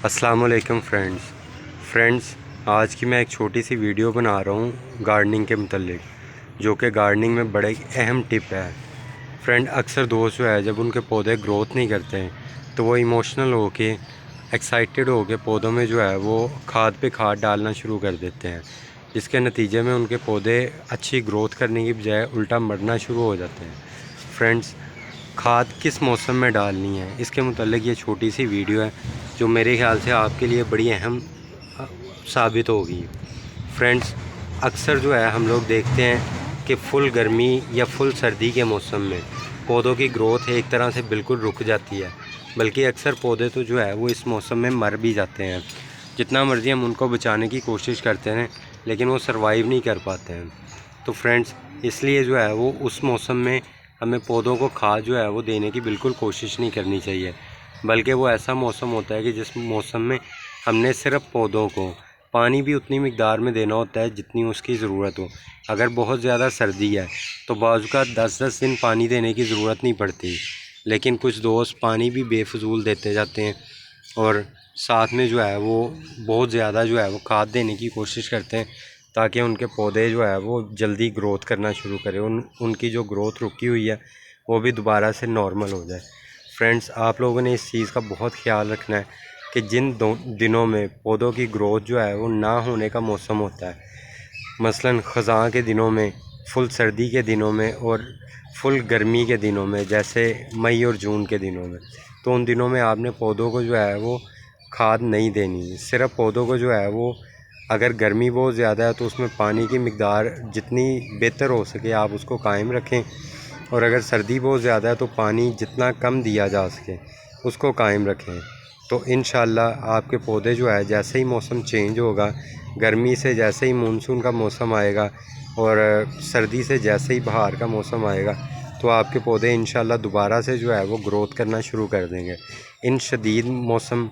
अस्सलामुअलैकुम फ्रेंड्स, आज की मैं एक छोटी सी वीडियो बना रहा हूँ गार्डनिंग के मतलब, जो कि गार्डनिंग में बड़े अहम टिप है। फ्रेंड, अक्सर दोस्त जो है जब उनके पौधे ग्रोथ नहीं करते हैं तो वो इमोशनल होके, एक्साइटेड होके पौधों में जो है वो खाद पे खाद डालना शुरू कर देते हैं, जिसके नतीजे में उनके पौधे अच्छी ग्रोथ करने की बजाय उल्टा मरना शुरू हो जाते हैं। फ्रेंड्स, खाद किस मौसम में डालनी है, इसके मुतल्लिक ये छोटी सी वीडियो है जो मेरे ख्याल से आपके लिए बड़ी अहम साबित होगी। फ्रेंड्स, अक्सर जो है हम लोग देखते हैं कि फुल गर्मी या फुल सर्दी के मौसम में पौधों की ग्रोथ एक तरह से बिल्कुल रुक जाती है, बल्कि अक्सर पौधे तो जो है वो इस मौसम में मर भी जाते हैं। जितना मर्ज़ी हम उनको बचाने की कोशिश करते हैं लेकिन वो सरवाइव नहीं कर पाते हैं। तो फ्रेंड्स, इसलिए जो है वो उस मौसम में हमें पौधों को खाद जो है वो देने की बिल्कुल कोशिश नहीं करनी चाहिए, बल्कि वो ऐसा मौसम होता है कि जिस मौसम में हमने सिर्फ पौधों को पानी भी उतनी मिक़दार में देना होता है जितनी उसकी ज़रूरत हो। अगर बहुत ज़्यादा सर्दी है तो बाज़ का 10-10 दिन पानी देने की ज़रूरत नहीं पड़ती, लेकिन कुछ दोस्त पानी भी बेफजूल देते जाते हैं और साथ में जो है वो बहुत ज़्यादा जो है वो खाद देने की कोशिश करते हैं ताकि उनके पौधे जो है वो जल्दी ग्रोथ करना शुरू करें, उनकी जो ग्रोथ रुकी हुई है वो भी दोबारा से नॉर्मल हो जाए। फ्रेंड्स, आप लोगों ने इस चीज़ का बहुत ख्याल रखना है कि जिन दिनों में पौधों की ग्रोथ जो है वो ना होने का मौसम होता है, मसलन ख़ज़ां के दिनों में, फुल सर्दी के दिनों में और फुल गर्मी के दिनों में, जैसे मई और जून के दिनों में, तो उन दिनों में आपने पौधों को जो है वो खाद नहीं देनी। सिर्फ पौधों को जो है वो, अगर गर्मी बहुत ज़्यादा है तो उसमें पानी की मिक़दार जितनी बेहतर हो सके आप उसको कायम रखें, और अगर सर्दी बहुत ज़्यादा है तो पानी जितना कम दिया जा सके उसको कायम रखें। तो इंशाअल्लाह आपके पौधे जो है, जैसे ही मौसम चेंज होगा, गर्मी से जैसे ही मानसून का मौसम आएगा और सर्दी से जैसे ही बहार का मौसम आएगा, तो आपके पौधे इंशाअल्लाह दोबारा से जो है वो ग्रोथ करना शुरू कर देंगे। इन शदीद मौसम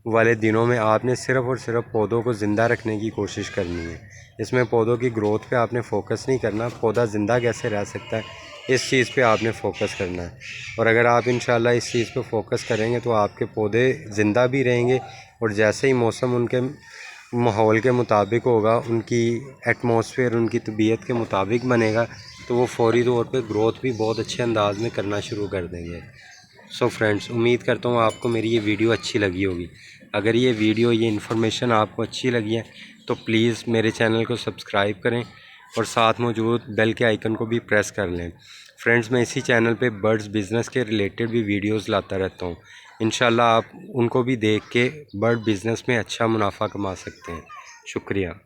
वाले दिनों में आपने सिर्फ़ और सिर्फ पौधों को ज़िंदा रखने की कोशिश करनी है। इसमें पौधों की ग्रोथ पे आपने फ़ोकस नहीं करना, पौधा ज़िंदा कैसे रह सकता है इस चीज़ पे आपने फ़ोकस करना है। और अगर आप इंशाअल्लाह इस चीज़ पे फ़ोकस करेंगे तो आपके पौधे ज़िंदा भी रहेंगे, और जैसे ही मौसम उनके माहौल के मुताबिक होगा, उनकी एटमॉस्फेयर उनकी तबीयत के मुताबिक बनेगा, तो वो फ़ौरी तौर पे ग्रोथ भी बहुत अच्छे अंदाज में करना शुरू कर देंगे। सो फ्रेंड्स, उम्मीद करता हूँ आपको मेरी ये वीडियो अच्छी लगी होगी। अगर ये वीडियो, ये इन्फॉर्मेशन आपको अच्छी लगी है तो प्लीज़ मेरे चैनल को सब्सक्राइब करें और साथ मौजूद बेल के आइकन को भी प्रेस कर लें। फ्रेंड्स, मैं इसी चैनल पे बर्ड्स बिज़नेस के रिलेटेड भी वीडियोस लाता रहता हूँ। इंशाल्लाह आप उनको भी देख के बर्ड बिज़नेस में अच्छा मुनाफा कमा सकते हैं। शुक्रिया।